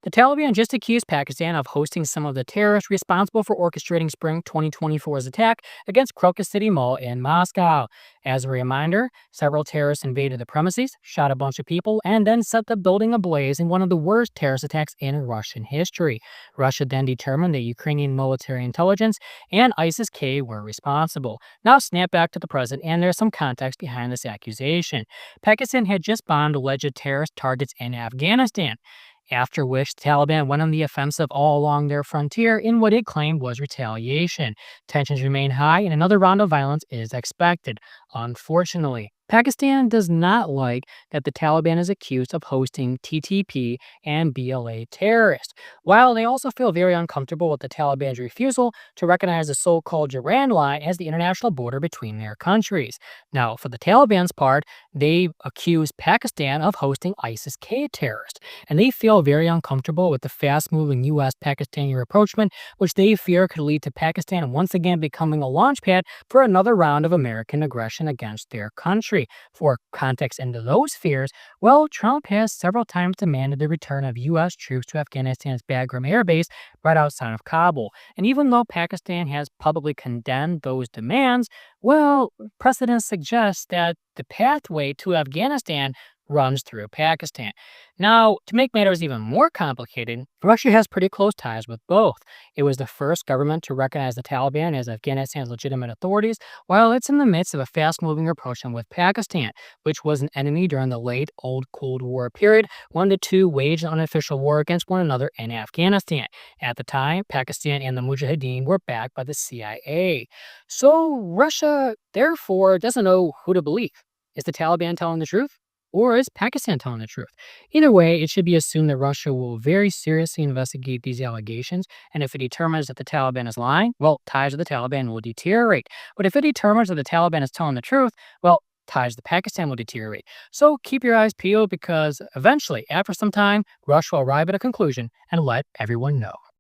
The Taliban just accused Pakistan of hosting some of the terrorists responsible for orchestrating spring 2024's attack against Crocus City Mall in Moscow. As a reminder, several terrorists invaded the premises, shot a bunch of people, and then set the building ablaze in one of the worst terrorist attacks in Russian history. Russia then determined that Ukrainian military intelligence and ISIS-K were responsible. Now snap back to the present, and there's some context behind this accusation. Pakistan had just bombed alleged terrorist targets in Afghanistan, after which the Taliban went on the offensive all along their frontier in what it claimed was retaliation. Tensions remain high, and another round of violence is expected. Unfortunately, Pakistan does not like that the Taliban is accused of hosting TTP and BLA terrorists, while they also feel very uncomfortable with the Taliban's refusal to recognize the so-called Iran line as the international border between their countries. Now, for the Taliban's part, they accuse Pakistan of hosting ISIS-K terrorists, and they feel very uncomfortable with the fast-moving U.S.-Pakistani rapprochement, which they fear could lead to Pakistan once again becoming a launchpad for another round of American aggression against their country. For context into those fears, well, Trump has several times demanded the return of U.S. troops to Afghanistan's Bagram Air Base right outside of Kabul. And even though Pakistan has publicly condemned those demands, well, precedent suggests that the pathway to Afghanistan runs through Pakistan. Now, to make matters even more complicated, Russia has pretty close ties with both. It was the first government to recognize the Taliban as Afghanistan's legitimate authorities, while it's in the midst of a fast-moving rapprochement with Pakistan, which was an enemy during the late Old Cold War period when the two waged an unofficial war against one another in Afghanistan. At the time, Pakistan and the Mujahideen were backed by the CIA. So Russia, therefore, doesn't know who to believe. Is the Taliban telling the truth? Or is Pakistan telling the truth? Either way, it should be assumed that Russia will very seriously investigate these allegations, and if it determines that the Taliban is lying, well, ties to the Taliban will deteriorate. But if it determines that the Taliban is telling the truth, well, ties to Pakistan will deteriorate. So keep your eyes peeled, because eventually, after some time, Russia will arrive at a conclusion and let everyone know.